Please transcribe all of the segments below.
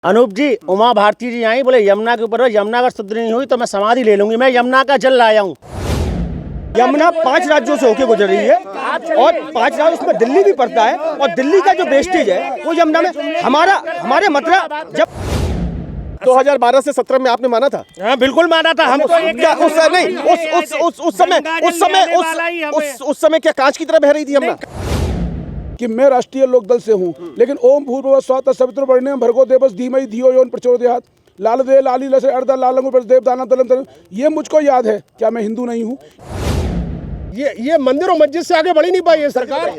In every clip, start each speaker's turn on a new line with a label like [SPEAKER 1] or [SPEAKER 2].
[SPEAKER 1] अनूप जी, उमा भारती जी आई, बोले यमुना के ऊपर यमुना अगर शुद्ध नहीं हुई तो मैं समाधि ले लूंगी। मैं यमुना का जल लाया हूँ।
[SPEAKER 2] यमुना 5 राज्यों से होकर गुजर रही है और 5 राज्य उसमें दिल्ली भी पड़ता है और दिल्ली का जो वेस्टेज है वो यमुना में हमारे मतलब जब 2012 से 17 में आपने माना था?
[SPEAKER 3] हाँ, बिल्कुल माना था। हम
[SPEAKER 2] उस समय क्या कांच की तरह बह रही थी यमुना?
[SPEAKER 4] कि मैं राष्ट्रीय लोकदल से हूं, लेकिन ओम भूर्भुवः स्वः तत्सवितुर्वरेण्यं भर्गो देवस्य धीमहि धियो यो न प्रचोदयात् लालदे लालील से अर्ध लालंगु प्रदेव दाना तलम तलम। ये मुझको याद है। क्या मैं हिंदू नहीं हूं?
[SPEAKER 3] ये मंदिर और मस्जिद से आगे बढ़ ही नहीं पाई है सरकार।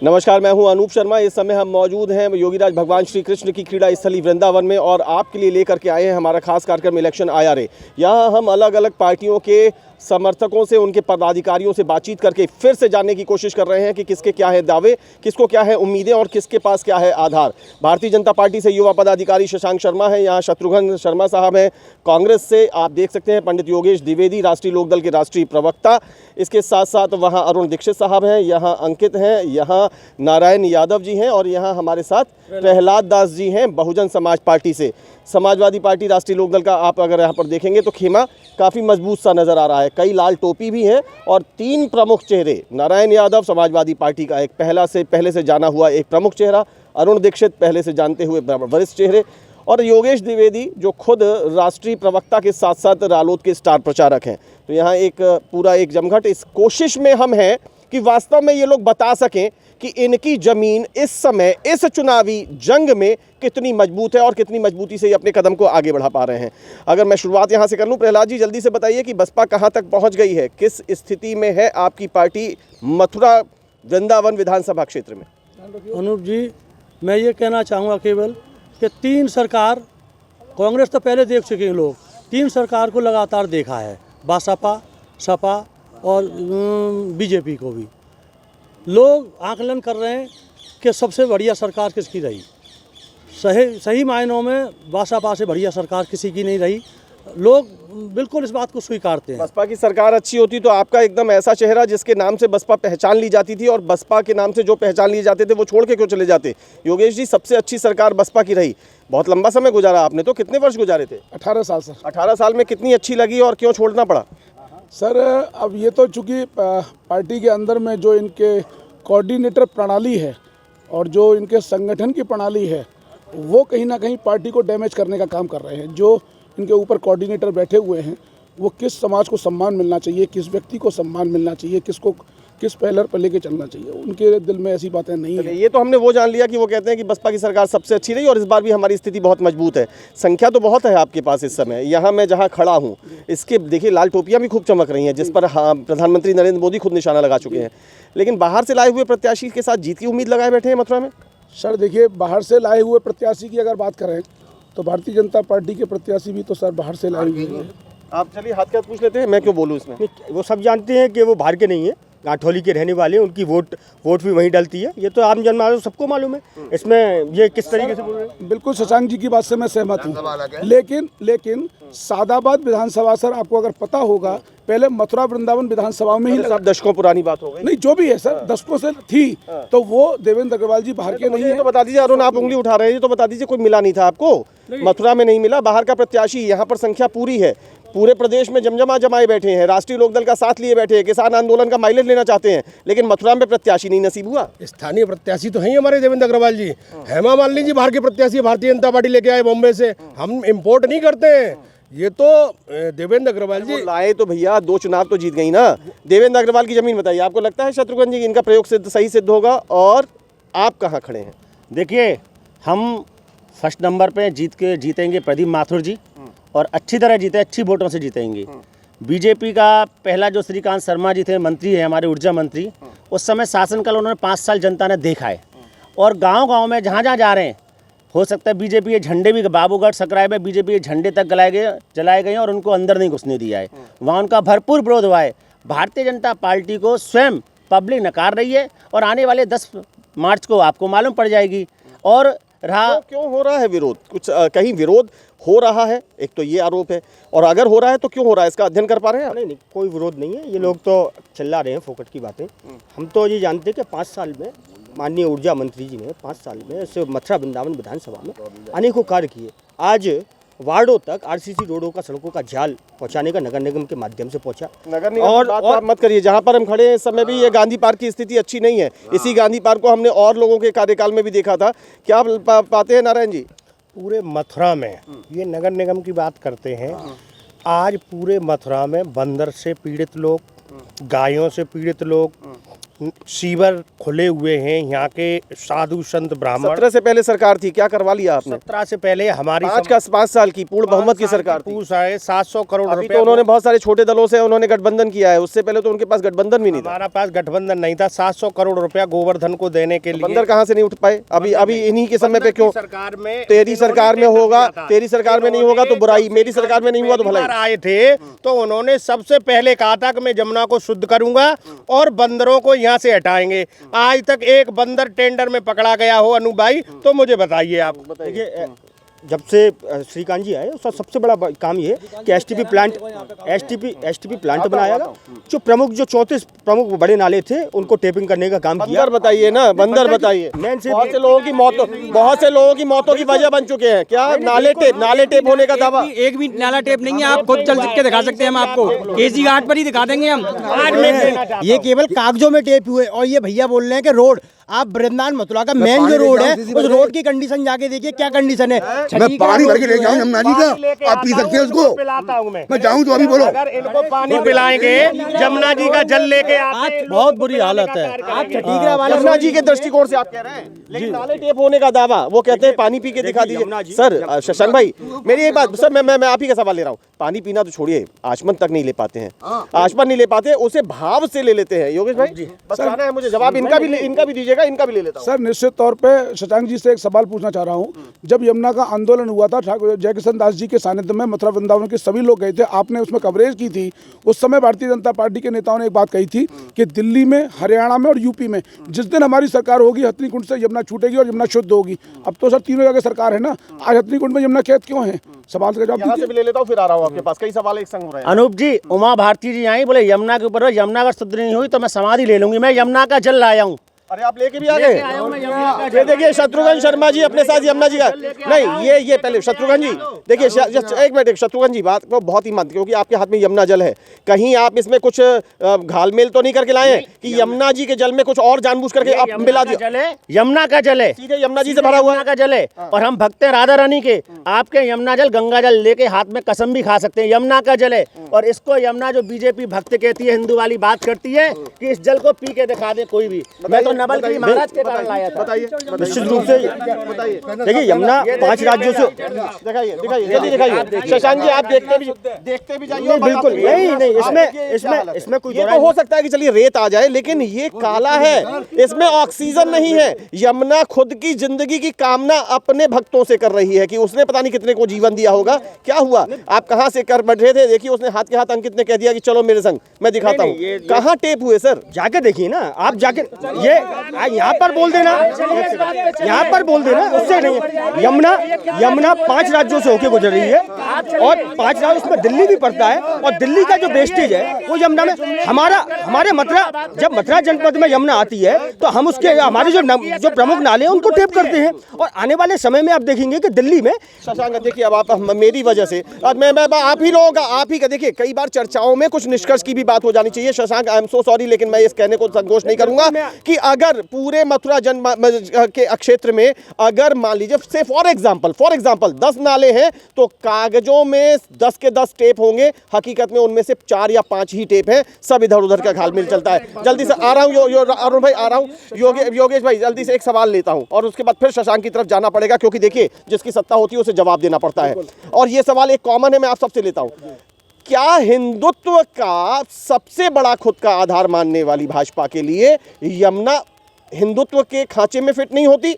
[SPEAKER 2] नमस्कार, मैं हूं अनूप शर्मा। इस समय हम मौजूद हैं योगीराज भगवान श्री कृष्ण की क्रीड़ा स्थली वृंदावन में और आपके लिए लेकर के आए हैं हमारा खास कार्यक्रम इलेक्शन IRA। यहाँ हम अलग अलग पार्टियों के समर्थकों से, उनके पदाधिकारियों से बातचीत करके फिर से जानने की कोशिश कर रहे हैं कि किसके क्या है दावे, किसको क्या है उम्मीदें और किसके पास क्या है आधार। भारतीय जनता पार्टी से युवा पदाधिकारी शशांक शर्मा है, यहाँ शत्रुघ्न शर्मा साहब हैं। कांग्रेस से आप देख सकते हैं पंडित योगेश द्विवेदी, राष्ट्रीय लोकदल के राष्ट्रीय प्रवक्ता। इसके साथ साथ वहाँ अरुण दीक्षित साहब हैं, यहाँ अंकित हैं, यहाँ नारायण यादव जी हैं और यहाँ हमारे साथ प्रहलाद दास जी हैं बहुजन समाज पार्टी से। समाजवादी पार्टी राष्ट्रीय लोकदल का आप अगर यहाँ पर देखेंगे तो खेमा काफ़ी मजबूत सा नज़र आ रहा है। कई लाल टोपी भी हैं और 3 प्रमुख चेहरे, नारायण यादव समाजवादी पार्टी का एक पहले से जाना हुआ एक प्रमुख चेहरा, अरुण दीक्षित पहले से जानते हुए वरिष्ठ चेहरे और योगेश द्विवेदी जो खुद राष्ट्रीय प्रवक्ता के साथ साथ रालोद के स्टार प्रचारक हैं। तो यहाँ एक पूरा एक जमघट इस कोशिश में हम हैं कि वास्तव में ये लोग बता सकें कि इनकी ज़मीन इस समय इस चुनावी जंग में कितनी मजबूत है और कितनी मजबूती से ये अपने कदम को आगे बढ़ा पा रहे हैं। अगर मैं शुरुआत यहाँ से कर लूँ, प्रहलाद जी जल्दी से बताइए कि बसपा कहाँ तक पहुँच गई है, किस स्थिति में है आपकी पार्टी मथुरा वृंदावन विधानसभा क्षेत्र में?
[SPEAKER 5] अनूप जी, मैं ये कहना चाहूँगा केवल कि 3 सरकार, कांग्रेस तो पहले देख चुके हैं लोग, 3 सरकार को लगातार देखा है, बसपा, सपा और बीजेपी को भी। लोग आकलन कर रहे हैं कि सबसे बढ़िया सरकार किसकी रही। सही मायनों में बसपा से बढ़िया सरकार किसी की नहीं रही। लोग बिल्कुल इस बात को स्वीकारते हैं।
[SPEAKER 2] बसपा की सरकार अच्छी होती तो आपका एकदम ऐसा चेहरा जिसके नाम से बसपा पहचान ली जाती थी और बसपा के नाम से जो पहचान लिए जाते थे वो छोड़ के क्यों चले जाते? योगेश जी, सबसे अच्छी सरकार बसपा की रही, बहुत लंबा समय गुजारा आपने, तो कितने वर्ष गुजारे थे?
[SPEAKER 4] 18 साल सर।
[SPEAKER 2] 18 साल में कितनी अच्छी लगी और क्यों छोड़ना पड़ा?
[SPEAKER 4] सर, अब ये तो चूँकि पार्टी के अंदर में जो इनके कोऑर्डिनेटर प्रणाली है और जो इनके संगठन की प्रणाली है वो कहीं ना कहीं पार्टी को डैमेज करने का काम कर रहे हैं। जो इनके ऊपर कोऑर्डिनेटर बैठे हुए हैं वो किस समाज को सम्मान मिलना चाहिए, किस व्यक्ति को सम्मान मिलना चाहिए, किस पहलर पर लेके चलना चाहिए, उनके दिल में ऐसी बातें नहीं है।
[SPEAKER 2] ये तो हमने वो जान लिया कि वो कहते हैं कि बसपा की सरकार सबसे अच्छी रही और इस बार भी हमारी स्थिति बहुत मजबूत है। संख्या तो बहुत है आपके पास इस समय। यहाँ मैं जहाँ खड़ा हूँ इसके देखिए लाल टोपियाँ भी खूब चमक रही हैं जिस पर प्रधानमंत्री नरेंद्र मोदी खुद निशाना लगा चुके हैं। लेकिन बाहर से लाए हुए प्रत्याशी के साथ जीत की उम्मीद लगाए बैठे हैं मथुरा में।
[SPEAKER 4] सर देखिए, बाहर से लाए हुए प्रत्याशी की अगर बात करें तो भारतीय जनता पार्टी के प्रत्याशी भी तो सर बाहर से लाए हुए हैं।
[SPEAKER 2] आप चलिए हाथ के हाथ पूछ लेते हैं, मैं क्यों बोलूँ इसमें।
[SPEAKER 3] वो सब जानते हैं कि वो बाहर के नहीं है, गाठौली के रहने वाले हैं, उनकी वोट भी वहीं डलती है। ये तो आम जनमानस सबको मालूम है। इसमें ये किस तरीके से बोल रहे हैं?
[SPEAKER 4] बिल्कुल शशांक जी की बात से मैं सहमत हूँ, लेकिन सादाबाद विधानसभा सर आपको अगर पता होगा पहले मथुरा वृंदावन विधानसभा में ही
[SPEAKER 2] सब दशकों पुरानी बात हो गई।
[SPEAKER 4] नहीं, जो भी है सर, दशकों से थी तो वो देवेंद्र अग्रवाल जी बाहर के नहीं है।
[SPEAKER 2] तो बता दीजिए अरुण, आप उंगली उठा रहे हैं तो बता दीजिए कोई मिला नहीं था आपको? मथुरा में नहीं मिला, बाहर का प्रत्याशी। यहाँ पर संख्या पूरी है, पूरे प्रदेश में जमजमा जमाए बैठे हैं, राष्ट्रीय लोकदल का साथ लिए बैठे हैं, किसान आंदोलन का माइलेज लेना चाहते हैं, लेकिन मथुरा में प्रत्याशी नहीं नसीब हुआ।
[SPEAKER 3] स्थानीय प्रत्याशी तो हैं हमारे देवेंद्र अग्रवाल जी। हेमा मालिनी जी बाहर के प्रत्याशी भारतीय जनता पार्टी लेके आए बॉम्बे से। हम इम्पोर्ट नहीं करते हैं। ये तो देवेंद्र अग्रवाल जी
[SPEAKER 2] लाए तो भैया 2 चुनाव तो जीत गई ना। देवेंद्र अग्रवाल की जमीन बताइए, आपको लगता है शत्रुघ्न जी इनका प्रयोग सही सिद्ध होगा और आप कहाँ खड़े हैं?
[SPEAKER 5] देखिए, हम फर्स्ट नंबर पे जीतेंगे प्रदीप माथुर जी और अच्छी तरह जीते, अच्छी वोटों से जीतेंगे। बीजेपी का पहला जो श्रीकांत शर्मा जी थे, मंत्री है हमारे ऊर्जा मंत्री, उस समय शासनकाल उन्होंने 5 साल जनता ने देखा है और गांव-गांव में जहाँ जा रहे हैं हो सकता है बीजेपी के झंडे भी बाबूगढ़ सकराय में बीजेपी के झंडे तक जलाए गए और उनको अंदर नहीं घुसने दिया है। वहाँ उनका भरपूर विरोध हुआ है। भारतीय जनता पार्टी को स्वयं पब्लिक नकार रही है और आने वाले 10 मार्च को आपको मालूम पड़ जाएगी। और रहा
[SPEAKER 2] क्यों हो रहा है विरोध? कुछ कहीं विरोध हो रहा है, एक तो ये आरोप है, और अगर हो रहा है तो क्यों हो रहा है, इसका अध्ययन कर पा रहे हैं आप?
[SPEAKER 3] नहीं, कोई विरोध नहीं है। ये लोग तो चिल्ला रहे हैं फोकट की बातें। हम तो ये जानते हैं कि 5 साल में
[SPEAKER 6] माननीय ऊर्जा मंत्री जी ने 5 साल में इस मथुरा वृंदावन विधानसभा में अनेकों कार्य किए। आज वार्डों तक आरसीसी रोडों का, सड़कों का जाल पहुंचाने का नगर निगम के माध्यम से पहुंचा।
[SPEAKER 2] नगर निगम और बात मत करिए, जहां पर हम खड़े हैं इस समय भी ये गांधी पार्क की स्थिति अच्छी नहीं है। इसी गांधी पार्क को हमने और लोगों के कार्यकाल में भी देखा था। क्या पाते हैं नारायण जी?
[SPEAKER 7] पूरे मथुरा में ये नगर निगम की बात करते हैं, आज पूरे मथुरा में बंदर से पीड़ित लोग, गायों से पीड़ित लोग, सीवर खुले हुए हैं। यहाँ के साधु संत ब्राह्मण
[SPEAKER 2] 17 से पहले सरकार थी, क्या करवा लिया आपने?
[SPEAKER 7] 17 से पहले हमारी
[SPEAKER 2] 5 साल की पूर्ण बहुमत की सरकार थी।
[SPEAKER 7] 700 करोड़
[SPEAKER 2] अभी
[SPEAKER 7] रुपए
[SPEAKER 2] तो उन्होंने बहुत सारे छोटे दलों से उन्होंने गठबंधन किया है, उससे पहले तो उनके पास गठबंधन भी नहीं था।
[SPEAKER 7] हमारा पास गठबंधन नहीं था। 700 करोड़ रुपया गोवर्धन को देने के लिए
[SPEAKER 2] बंदर कहाँ से नहीं उठ पाए? अभी इन्हीं के समय पे क्यों?
[SPEAKER 7] सरकार में,
[SPEAKER 2] तेरी सरकार में होगा, तेरी सरकार में नहीं होगा तो बुराई, मेरी सरकार में नहीं हुआ तो भलाई।
[SPEAKER 7] आए थे तो उन्होंने सबसे पहले कहा था कि मैं जमुना को शुद्ध करूंगा और बंदरों को यहाँ से हटाएंगे। आज तक एक बंदर टेंडर में पकड़ा गया हो अनु भाई तो मुझे बताइए आप।
[SPEAKER 6] देखिए, जब से श्रीकांत जी आए उसका सबसे बड़ा काम ये है कि एसटीपी प्लांट बनाया गया। जो 34 प्रमुख बड़े नाले थे उनको टेपिंग करने का काम किया।
[SPEAKER 2] बंदर बताइए ना, बंदर बताइए। बहुत से लोगों की मौतों की वजह बन चुके हैं। क्या नाले टेप होने का दावा?
[SPEAKER 8] एक भी नाला टेप नहीं है। आप खुद चल के दिखा सकते हैं, हम आपको केसी घाट पर ही दिखा देंगे हम।
[SPEAKER 9] ये केवल कागजों में टेप हुए और ये भैया बोल रहे हैं कि रोड, आप वृंदावन मथुरा का मेन जो रोड है उस रोड की कंडीशन जाके देखिए क्या कंडीशन है।
[SPEAKER 10] मैं पानी भर के ले जाऊं यमुना जी का, आप पी सकते हैं उसको?
[SPEAKER 7] पिलाता हूं मैं
[SPEAKER 10] जाऊं तो अभी बोलो।
[SPEAKER 7] अगर इनको पानी पिलाएंगे, जमुना जी का जल लेके आते,
[SPEAKER 1] बहुत बुरी हालत है।
[SPEAKER 9] आप छठीगरा वाले
[SPEAKER 2] यमुना जी के दृष्टिकोण से आप कह रहे हैं, लेकिन नाले टेप होने का दावा वो कहते हैं पानी पी के दिखा दीजिए। सर शशांक भाई, मेरी एक बात सर, मैं आप ही का सवाल ले रहा हूँ। पानी पीना तो छोड़िए, आचमन तक नहीं ले पाते हैं, आचमन नहीं ले पाते, उसे भाव से ले लेते हैं। योगेश भाई बस कहना है मुझे, जवाब इनका भी दीजिएगा, इनका भी ले लेता हूं।
[SPEAKER 4] सर निश्चित तौर पे शशांक जी से एक सवाल पूछना चाह रहा हूँ। जब यमुना का आंदोलन हुआ था, ठाकुर जयकिशन दास जी के सानिध्य में मथुरा वृंदावन के सभी लोग गए थे, आपने उसमें कवरेज की थी। उस समय भारतीय जनता पार्टी के नेताओं ने एक बात कही थी कि दिल्ली में, हरियाणा में और यूपी में जिस दिन हमारी सरकार होगी, हथनी कुंड से यमुना छूटेगी और यमुना शुद्ध होगी। अब तो सर तीनों जगह सरकार है ना, आज हथनी कुंड में यमुना कैद क्यों है? सवाल का जवाब
[SPEAKER 2] यहाँ से भी ले लेता हूँ, फिर आ रहा हूँ आपके पास। कई सवाल एक संग हो रहे हैं।
[SPEAKER 1] अनूप जी, उमा भारती जी आई, बोले यमुना के ऊपर हो, यमुना अगर शुद्ध नहीं हुई तो मैं समाधि ले लूंगी। मैं यमुना का जल लाया हूँ।
[SPEAKER 2] अरे आप लेके भी आ गए। ये देखिए शत्रुघ्न शर्मा जी अपने साथ यमुना जी का नहीं, ये पहले शत्रुघ्न जी देखिए, एक मिनट शत्रुघ्न जी, बात को बहुत ही मत, क्योंकि आपके हाथ में यमुना जल है, कहीं आप इसमें कुछ घालमेल तो नहीं करके लाए हैं कि यमुना जी के जल में कुछ और जानबूझ करके आप मिला दिया?
[SPEAKER 1] यमुना का जल है,
[SPEAKER 2] सीधे यमुना जी से भरा हुआ
[SPEAKER 1] का जल है। और हम भक्त हैं राधा रानी के। आपके यमुना जल, गंगा जल लेके हाथ में कसम भी खा सकते हैं, यमुना का जल है। और इसको यमुना, जो बीजेपी भक्त कहती है, हिंदू वाली बात करती है कि इस जल को पी के दिखा दे कोई भी। मैं तो नवल की महाराज के कारण लाया था।
[SPEAKER 2] बताइए
[SPEAKER 6] निश्चित रूप से बताइए। देखिए, यमुना 5 राज्यों से
[SPEAKER 2] दिखाइए, जल्दी दिखाइए। शशांक जी आप देखते भी जाइए।
[SPEAKER 6] बिल्कुल नहीं, इसमें कोई
[SPEAKER 2] ये तो हो सकता है कि चलिए रेत आ जाए, लेकिन ये काला है, इसमें ऑक्सीजन नहीं है। यमुना खुद की जिंदगी की कामना अपने भक्तों से कर रही है कि उसने पता नहीं कितने को जीवन दिया होगा। क्या हुआ, आप कहाँ से कर बैठे थे? देखिए उसने हाथ के हाथ अंकित ने कह दिया कि चलो मेरे संग, मैं दिखाता हूँ। कहाँ टेप हुए सर?
[SPEAKER 6] जाके देखिए ना, आप जाके ये यहाँ पर बोल देना, यहाँ पर बोल देना, उससे नहीं है। यमुना 5 राज्यों से होके गुजर रही है और 5 राज्यों, उसमें दिल्ली भी पड़ता है। और दिल्ली का जो वेस्टेज है वो यमुना में, हमारे मथुरा, जब मथुरा जनपद में यमुना आती है तो हम उसके, हमारे जो प्रमुख नाले हैं उनको टेप करते हैं। और आने वाले समय में आप देखेंगे कि दिल्ली में,
[SPEAKER 2] शशांक देखिए, अब आप मेरी वजह से, मैं आप ही लोगों का, आप ही का, देखिए कई बार चर्चाओं में कुछ निष्कर्ष की भी बात हो जानी चाहिए। Shashank I am so sorry, लेकिन मैं इस कहने को संकोच नहीं करूंगा कि अगर पूरे मथुरा के क्षेत्र में अगर मान लीजिए से फॉर एग्जांपल 10 नाले हैं तो कागजों में 10 के 10 टेप होंगे, हकीकत में उनमें से 4 या 5 ही टेप हैं, सब इधर उधर का घालमेल चलता है। जल्दी से आ रहा हूं अरुण भाई, आ रहा हूं। योगेश भाई जल्दी से एक सवाल लेता हूं और उसके बाद फिर शशांक की तरफ जाना पड़ेगा, क्योंकि देखिए जिसकी सत्ता होती है उसे जवाब देना पड़ता है। और ये सवाल एक कॉमन है, मैं आप सबसे लेता हूं। क्या हिंदुत्व का सबसे बड़ा खुद का आधार मानने वाली भाजपा के लिए यमुना हिंदुत्व के खांचे में फिट नहीं होती?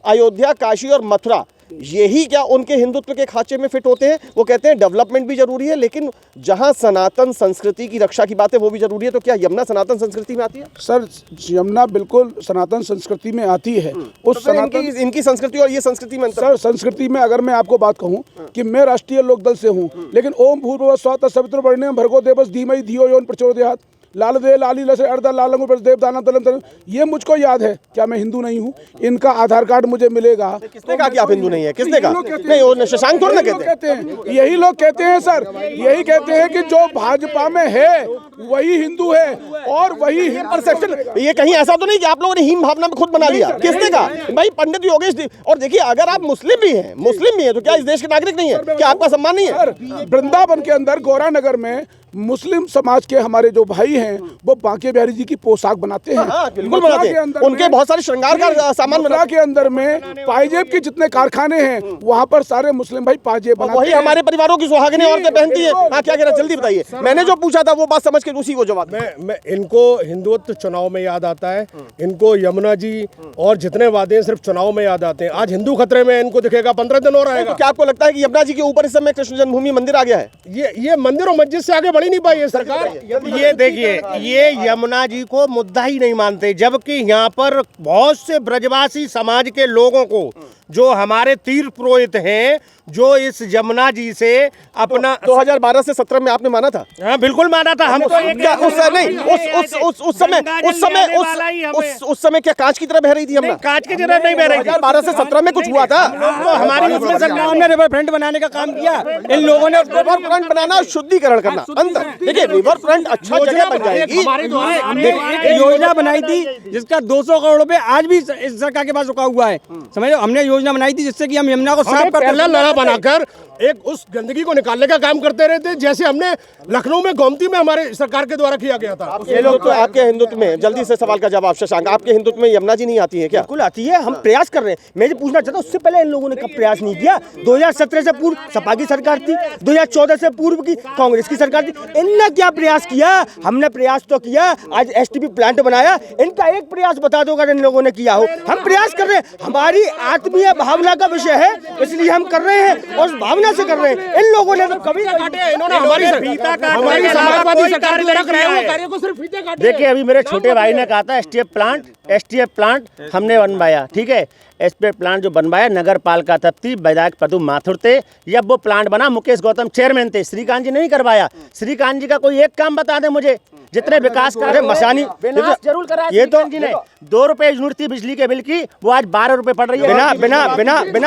[SPEAKER 2] अयोध्या, काशी और मथुरा, यही क्या उनके हिंदुत्व के खांचे में फिट होते हैं? वो कहते हैं डेवलपमेंट भी जरूरी है, लेकिन जहां सनातन संस्कृति की रक्षा की बात है वो भी जरूरी है। तो क्या यमुना सनातन संस्कृति में आती है?
[SPEAKER 4] सर यमुना बिल्कुल सनातन संस्कृति में आती है। उस
[SPEAKER 2] तो सनातन इनकी संस्कृति और ये संस्कृति में
[SPEAKER 4] सर, संस्कृति में अगर मैं आपको बात कहूं कि मैं राष्ट्रीय लोकदल से हूं, लेकिन ओम भूर्भुवः स्वः तत्सवितुर्वरेण्यं भर्गो देवस्य धीमहि धियो यो न प्रचोदयात्, लाल दे लाली लसे अर्दा लालंगु पर देव दाना तलम तलम, ये मुझको याद है। क्या मैं हिंदू नहीं हूँ? इनका आधार कार्ड मुझे मिलेगा।
[SPEAKER 2] किसने कहा कि आप हिंदू नहीं है? किसने कहा? नहीं, वो शशांक थोड़ी ना कहते हैं।
[SPEAKER 4] यही लोग कहते हैं सर, यही कहते हैं कि जो भाजपा में है वही हिंदू है और वही
[SPEAKER 2] परसेप्शन। ये कहीं ऐसा तो नहीं कि आप लोगों ने हीन भावना में खुद बना लिया? किसने कहा? भाई पंडित योगेश। और देखिए, अगर आप मुस्लिम भी हैं तो क्या इस देश के नागरिक नहीं है? क्या आपका सम्मान नहीं है?
[SPEAKER 4] वृंदावन के अंदर गौरा नगर में मुस्लिम समाज के हमारे जो भाई हैं वो बांके बिहारी जी की पोशाक बनाते हैं।
[SPEAKER 2] हाँ, बिल्कुल बनाते हैं। उनके बहुत सारे श्रृंगार का सामान
[SPEAKER 4] मथुरा के अंदर में पायजेब के जितने कारखाने हैं वहाँ पर सारे मुस्लिम भाई पायजेब बनाते हैं।
[SPEAKER 2] वही हमारे परिवारों की सुहागिनें औरतें पहनती हैं। हाँ, क्या कह रहे हैं? जल्दी बताइए। मैंने जो पूछा था वो बात समझ के उसी को जवाब।
[SPEAKER 3] मैं इनको हिंदुत्व चुनाव में याद आता है, इनको यमुना जी और जितने वादे सिर्फ चुनाव में याद आते हैं। आज हिंदू खतरे में इनको दिखेगा 15 दिन और आएगा।
[SPEAKER 2] तो क्या आपको लगता है कि यमुना जी के ऊपर इस समय कृष्ण जन्मभूमि मंदिर आ गया है?
[SPEAKER 3] ये मंदिर और मस्जिद से आगे बढ़ ही नहीं पाई है सरकार।
[SPEAKER 7] ये देखिए, ये यमुना जी को मुद्दा ही नहीं मानते, जबकि यहाँ पर बहुत से ब्रजवासी समाज के लोगों को, जो हमारे तीर्थ पुरोहित हैं, जो इस यमुना जी से अपना
[SPEAKER 2] 2012 से 17 में आपने माना था?
[SPEAKER 7] हाँ, बिल्कुल माना था। हम तो
[SPEAKER 2] उस समय क्या कांच की तरह बह रही थी? हम
[SPEAKER 7] कांच की तरह नहीं बह रही थी।
[SPEAKER 2] 2012 से 17 में कुछ हुआ था?
[SPEAKER 7] तो हमारी उसमें सरकार ने रिवर फ्रंट बनाने का काम किया। इन लोगों ने
[SPEAKER 2] रिवर फ्रंट बनाना, शुद्धिकरण करना। अंदर देखिए, रिवर फ्रंट अच्छा जगह बन जाएगी।
[SPEAKER 8] एक योजना बनाई थी जिसका 200 करोड़ रुपए आज भी इस सरकार के पास रुका हुआ है। समझो, हमने योजना बनाई थी जिससे कि हम यमुना को साफ कर
[SPEAKER 3] लड़ा बनाकर एक उस गंदगी को निकालने का काम करते रहते, जैसे हमने लखनऊ में गोमती में हमारे सरकार के द्वारा किया गया था।
[SPEAKER 2] ये लोग तो आपके हिंदुत्व में, जल्दी से सवाल का जवाब शशांक, आपके हिंदुत्व में यमुना जी नहीं आती है क्या?
[SPEAKER 6] बिल्कुल आती है, हम प्रयास कर रहे हैं। मैं ये पूछना चाहता हूँ, उससे पहले इन लोगों ने कब प्रयास नहीं किया? 2017 से पूर्व सपा की सरकार थी, 2014 से पूर्व की कांग्रेस की सरकार थी। इनने क्या प्रयास किया? हमने प्रयास तो किया। आज एसटीपी प्लांट बनाया, इनका एक प्रयास बता दो अगर इन लोगों ने किया हो। हम प्रयास कर रहे हैं, हमारी आत्मीय भावना का विषय है, इसलिए हम कर रहे हैं और उस भावना से कर रहे हैं। इन लोगों ने तो कभी
[SPEAKER 3] इन्होंने हमारी समाजवादी सरकार द्वारा कराए हुए कार्य को सिर्फ फीते काटे।
[SPEAKER 5] देखिए, अभी मेरे छोटे भाई ने कहा था एसटीएफ प्लांट हमने बनवाया, ठीक है। एसटीएफ प्लांट जो बनवाया नगर पालिका तब थी, विधायक पदम माथुर थे। जब वो प्लांट बना, मुकेश गौतम चेयरमैन थे, श्रीकांत जी नहीं करवाया। श्रीकांत जी का कोई एक काम बता दे मुझे, जितने विकास कार्य मसानी जरूर कराया। ये तो 2 रुपए यूनिट थी बिजली के बिल की, वो आज 12 रुपए पड़ रही है।
[SPEAKER 6] बिना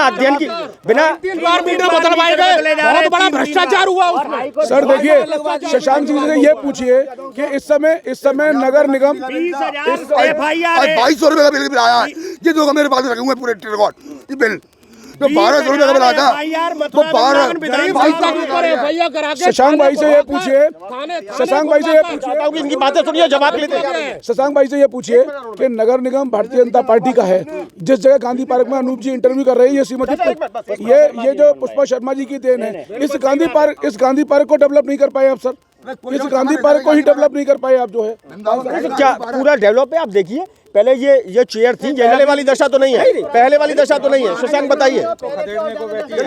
[SPEAKER 6] अध्ययन की, बिना
[SPEAKER 3] 3 बार मीटर बदलवाए गए, बहुत बड़ा भ्रष्टाचार हुआ उसमें।
[SPEAKER 4] सर देखिए, शशांक जी से ये पूछिए कि इस समय नगर निगम
[SPEAKER 10] 2200 रुपए का बिल आया है। ये जो मेरे पास रखे हुए पूरे रिकॉर्ड, ये बिल तो 1200 रुपए का बिल आता है। तो 12
[SPEAKER 4] शशांक भाई से ये पूछिए,
[SPEAKER 2] इनकी बातें सुनिए, जवाब लेते हैं।
[SPEAKER 4] शशांक भाई से ये पूछिए कि नगर निगम भारतीय जनता पार्टी का है। जिस जगह गांधी पार्क में अनूप जी इंटरव्यू कर रहे हैं, ये श्रीमती ये जो पुष्पा शर्मा जी की देन है। इस गांधी पार्क को डेवलप नहीं कर पाए आप सर, इस गांधी पार्क को ही डेवलप नहीं कर पाए आप जो है।
[SPEAKER 6] क्या पूरा डेवलप है? आप देखिए, पहले ये चेयर थी,
[SPEAKER 2] पहले वाली दशा तो नहीं है, पहले वाली दशा तो नहीं है। शशांक बताइए।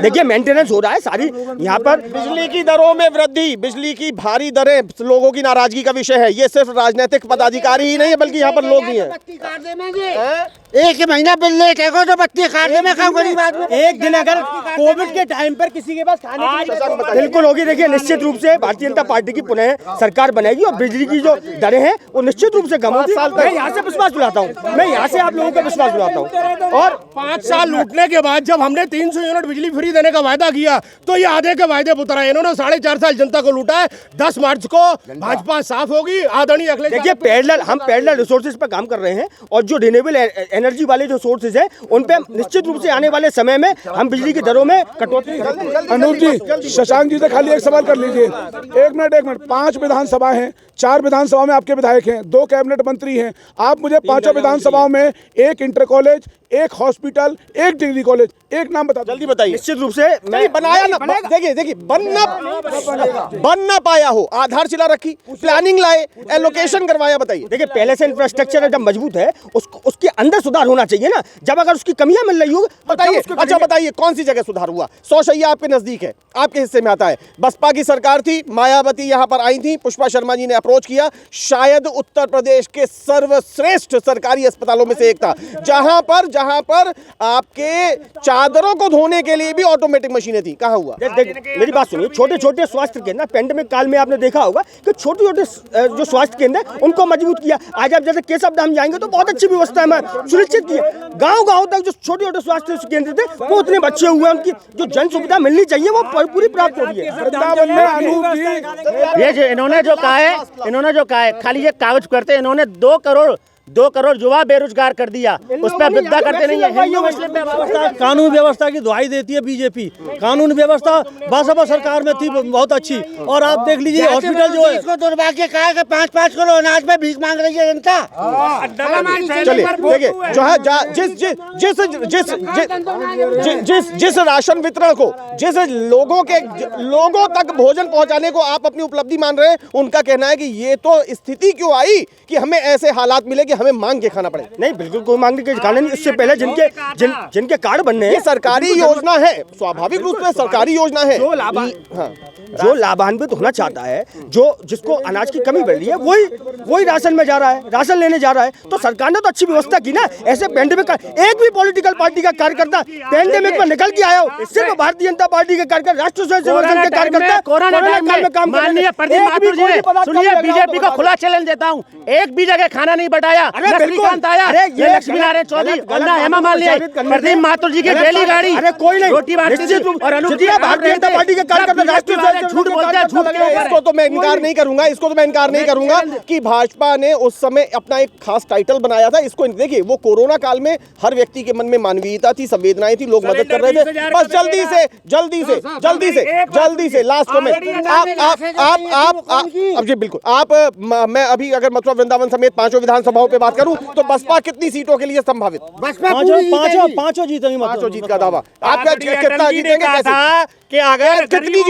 [SPEAKER 6] देखिए, मेंटेनेंस हो रहा है सारी। यहाँ पर
[SPEAKER 2] बिजली की दरों में वृद्धि, बिजली की भारी दरें लोगों की नाराजगी का विषय है। ये सिर्फ राजनीतिक पदाधिकारी ही नहीं है, बल्कि यहाँ पर लोग भी हैं।
[SPEAKER 9] एक महीना बिल लेके तो बत्ती काटने में काम गरीब आदमी। एक दिन अगर कोविड के टाइम पर किसी के पास खाने की
[SPEAKER 6] बिल्कुल होगी। देखिए, निश्चित रूप से भारतीय जनता पार्टी की पुनः सरकार बनेगी और बिजली की जो दरें हैं वो निश्चित रूप से कम होगी। मैं यहाँ से विश्वास दिलाता हूँ, मैं यहाँ से आप लोगों का विश्वास दिलाता हूँ।
[SPEAKER 3] और 5 साल लूटने के बाद जब हमने 300 यूनिट बिजली फ्री देने का वायदा किया, तो ये आधे के वायदे पुतरा है। इन्होंने 4.5 साल जनता को लूटा है। 10 मार्च को भाजपा साफ होगी। आदरणीय अखिलेश,
[SPEAKER 6] देखिए, हम पैरेलल रिसोर्सेज पर काम कर रहे हैं और जो रिन्यूएबल एनर्जी वाले जो सोर्सेज हैं उन पे निश्चित रूप से आने वाले समय में हम बिजली की दरों में कटौती करेंगे।
[SPEAKER 4] अनूप जी, शशांक जी से खाली एक सवाल कर लीजिए। एक मिनट 5 विधानसभा हैं, 4 विधानसभा में आपके विधायक हैं, 2 कैबिनेट मंत्री हैं। आप मुझे 5 विधानसभाओं में एक इंटर कॉलेज, एक हॉस्पिटल, एक डिग्री कॉलेज, एक नाम बता।
[SPEAKER 2] जल्दी बताइए।
[SPEAKER 6] निश्चित रूप से
[SPEAKER 2] मैं बनाया ना, देखिए बन ना पाया हो, आधारशिला रखी, प्लानिंग लाए, एलोकेशन करवाया। बताइए।
[SPEAKER 6] देखिए, पहले से इंफ्रास्ट्रक्चर जब मजबूत है उसके अंदर सुधार होना चाहिए ना। जब अगर उसकी कमियां मिल रही हो,
[SPEAKER 2] बताइए। अच्छा बताइए, कौन सी जगह सुधार हुआ? 100 शैया आपके नजदीक है, आपके हिस्से में आता है। बसपा की सरकार थी, मायावती यहाँ पर आई थी, पुष्पा शर्मा जी ने अप्रोच किया। शायद उत्तर प्रदेश के सर्वश्रेष्ठ सरकारी अस्पतालों में से एक था, जहां पर जहां पर आपके चादरों को धोने के लिए भी ऑटोमेटिक मशीनें थी, कहां हुआ?
[SPEAKER 6] मेरी बात सुनिए, छोटे छोटे स्वास्थ्य केंद्र पेंडेमिक काल में आपने देखा होगा कि छोटे छोटे जो स्वास्थ्य केंद्र है उनको मजबूत किया। आज आप जैसे केशव धाम जाएंगे तो बहुत अच्छी व्यवस्था है, सुनिश्चित की है। गाँव गाँव तक जो छोटे छोटे स्वास्थ्य केंद्र थे वो उतने बच्चे हुए, उनकी जो जन सुविधा मिलनी चाहिए वो पूरी प्राप्त हो रही है।
[SPEAKER 5] ये जो इन्होंने जो कहा है खाली ये कागज करते, इन्होंने 2 करोड़ युवा बेरोजगार कर दिया, उस पर विद्या करते नहीं है। हिंदू मुस्लिम
[SPEAKER 9] कानून व्यवस्था की दुहाई देती है बीजेपी। कानून व्यवस्था बासपा सरकार में थी बहुत अच्छी, और आप देख लीजिए हॉस्पिटल जो है
[SPEAKER 1] इसको दुर्भाग्य कहा है कि 5-5 किलो अनाज में भीख मांग रही है जनता।
[SPEAKER 2] चलिए देखिए, जो है जिस राशन वितरण को, जिस लोगों तक भोजन पहुंचाने को आप अपनी उपलब्धि मान रहे हैं, उनका कहना है कि ये तो स्थिति क्यों आई कि हमें ऐसे हालात मिले कि हमें मांग के खाना पड़े।
[SPEAKER 6] नहीं, बिल्कुल कोई मांग के खाना नहीं। इससे पहले जिनके कार्ड बनने हैं,
[SPEAKER 2] ये सरकारी योजना है, स्वाभाविक रूप से सरकारी योजना है।
[SPEAKER 6] जो लाभान्वित होना चाहता है, जो जिसको अनाज की कमी बढ़ रही है, वही राशन में जा रहा है, राशन लेने जा रहा है। तो सरकार ने तो अच्छी व्यवस्था की ना। ऐसे पेंडेमिक का एक भी पॉलिटिकल पार्टी का कार्यकर्ता पेंडेमिक में निकल के आया हो, सिर्फ भारतीय जनता पार्टी के कार्यकर्ता, राष्ट्रीय स्वयंसेवक संघ के कार्यकर्ता
[SPEAKER 5] कोरोना टाइम में माननीय प्रदीप माथुर जी ने, सुनिए बीजेपी को खुला चैलेंज देता हूँ, एक भी जगह खाना नहीं बटाया, न श्रीकांत आया, ये लक्ष्मी नारायण चौधरी और न हेमा मालिनी, प्रदीप माथुर जी की डेली गाड़ी,
[SPEAKER 6] कोई नहीं,
[SPEAKER 5] रोटी बांटती थी और अनुप जी
[SPEAKER 6] भारतीय जनता पार्टी के कार्यकर्ता, राष्ट्रीय
[SPEAKER 5] झूठ बोलते हैं, झूठ
[SPEAKER 2] इसको तो मैं इनकार नहीं करूंगा कि भाजपा ने उस समय अपना एक खास टाइटल बनाया था। इसको देखिए, वो कोरोना काल में हर व्यक्ति के मन में मानवीयता थी, संवेदनाएं थी, लोग मदद कर रहे थे। बस जल्दी से लास्ट कमेंट आप जी बिल्कुल आप मैं अभी अगर मथुरा वृंदावन समेत 5 विधानसभाओं पे बात करूं तो बसपा कितनी सीटों के लिए संभावित?
[SPEAKER 9] पांचों जीतेंगे,
[SPEAKER 2] 5 जीत का दावा। आप कितना जीतेंगे, कैसे? कि अगर कितनी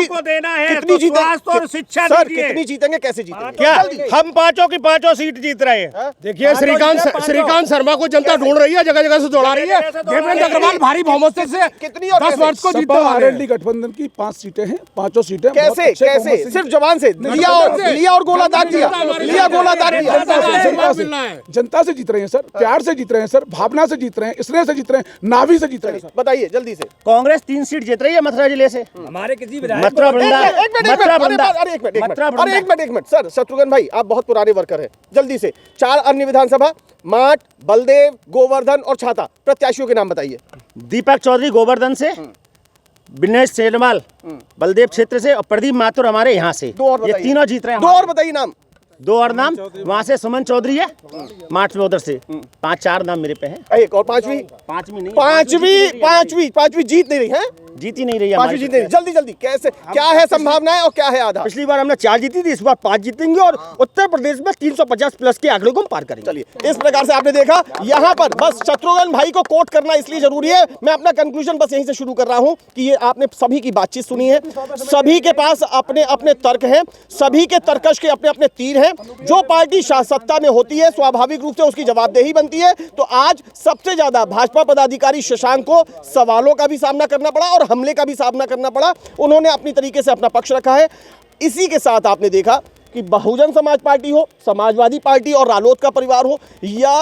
[SPEAKER 2] स्वास्थ्य और शिक्षा सर कितनी जीतेंगे, कैसे जीतेंगे?
[SPEAKER 3] क्या हम 5 की 5 सीट जीत रहे हैं? देखिए, श्रीकांत शर्मा को जनता ढूंढ रही है, जगह जगह से दौड़ा रही है। देवेंद्र अग्रवाल भारी बहुमत से कितनी 10 मार्च को जीतने वाले हैं।
[SPEAKER 4] गठबंधन की 5 सीटें हैं, 5 सीटें
[SPEAKER 2] कैसे सिर्फ जवान से लिया और गोला दाग दिया।
[SPEAKER 4] जनता से जीत रहे हैं सर, प्यार से जीत रहे हैं सर, भावना से जीत रहे हैं, स्नेह से जीत रहे हैं, नाभि से जीत रहे हैं।
[SPEAKER 2] बताइए जल्दी से।
[SPEAKER 5] कांग्रेस 3 सीट जीत रही है मथुरा जिले से।
[SPEAKER 8] हमारे किसी
[SPEAKER 2] एक मिनट सर, शत्रुघ्न भाई आप बहुत पुराने वर्कर हैं, जल्दी से 4 अन्य विधानसभा, माट, बलदेव, गोवर्धन और छाता प्रत्याशियों के नाम बताइए।
[SPEAKER 5] दीपक चौधरी गोवर्धन से, विनेश सेलवाल बलदेव क्षेत्र से और प्रदीप माथुर हमारे यहाँ से। ये तीनों जीत रहे हैं।
[SPEAKER 2] 2 और बताइए नाम।
[SPEAKER 5] 2 और नाम वहाँ से सुमन चौधरी है, मार्च में उधर से 5-4 नाम मेरे पे है।
[SPEAKER 2] एक और पांचवी जीत नहीं रही है,
[SPEAKER 5] जीती नहीं रही है,
[SPEAKER 2] पांचवी जीत नहीं। जल्दी कैसे, क्या है संभावनाएं और क्या है आधा?
[SPEAKER 6] पिछली बार हमने 4 जीती थी, इस बार 5 जीतेंगे और उत्तर प्रदेश में 350 प्लस के आंकड़े को हम पार करेंगे।
[SPEAKER 2] चलिए, इस प्रकार से आपने देखा यहाँ पर बस शत्रुघ्न भाई को कोट करना इसलिए जरूरी है। मैं अपना कंक्लूजन बस यहीं से शुरू कर रहा हूँ कि ये आपने सभी की बातचीत सुनी है, सभी के पास अपने अपने तर्क हैं, सभी के तर्कश के अपने अपने तीर हैं। जो पार्टी सत्ता में होती है स्वाभाविक रूप से उसकी जवाबदेही बनती है। तो आज सबसे ज्यादा भाजपा पदाधिकारी शशांक को सवालों का भी सामना करना पड़ा और हमले का भी सामना करना पड़ा। उन्होंने अपनी तरीके से अपना पक्ष रखा है। इसी के साथ आपने देखा कि बहुजन समाज पार्टी हो, समाजवादी पार्टी और रालोद का परिवार हो या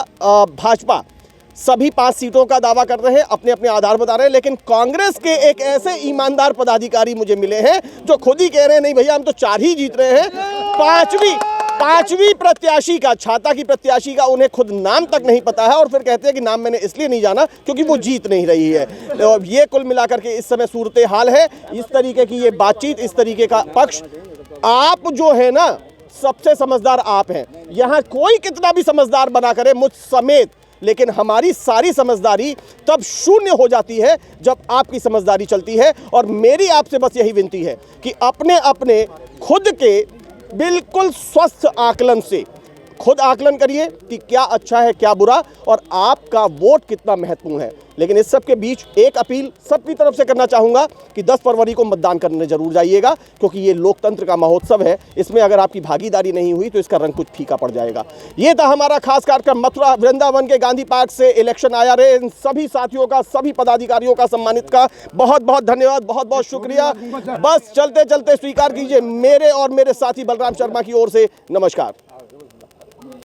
[SPEAKER 2] भाजपा, सभी 5 सीटों का दावा कर रहे हैं, अपने अपने आधार बता रहे हैं। लेकिन कांग्रेस के एक ऐसे ईमानदार पदाधिकारी मुझे मिले हैं जो खुद ही कह रहे हैं नहीं भैया हम तो 4 ही जीत रहे हैं। पांचवी प्रत्याशी का, छाता की प्रत्याशी का उन्हें खुद नाम तक नहीं पता है और फिर कहते हैं कि नाम मैंने इसलिए नहीं जाना क्योंकि वो जीत नहीं रही है। और ये कुल मिलाकर के इस समय सूरत हाल है। इस तरीके की ये बातचीत, इस तरीके का पक्ष, आप जो है ना सबसे समझदार आप हैं। यहाँ कोई कितना भी समझदार बना करे मुझ समेत, लेकिन हमारी सारी समझदारी तब शून्य हो जाती है जब आपकी समझदारी चलती है। और मेरी आपसे बस यही विनती है कि अपने अपने खुद के बिल्कुल स्वस्थ आकलन से खुद आकलन करिए कि क्या अच्छा है क्या बुरा और आपका वोट कितना महत्वपूर्ण है। लेकिन इस सब के बीच एक अपील सबकी तरफ से करना चाहूँगा कि 10 फरवरी को मतदान करने जरूर जाइएगा, क्योंकि ये लोकतंत्र का महोत्सव है। इसमें अगर आपकी भागीदारी नहीं हुई तो इसका रंग कुछ फीका पड़ जाएगा। ये था हमारा खास कार्यक्रम मथुरा वृंदावन के गांधी पार्क से इलेक्शन आया रहे। इन सभी साथियों का, सभी पदाधिकारियों का, सम्मानित का बहुत बहुत धन्यवाद, बहुत बहुत शुक्रिया। बस चलते चलते स्वीकार कीजिए मेरे और मेरे साथी बलराम शर्मा की ओर से नमस्कार।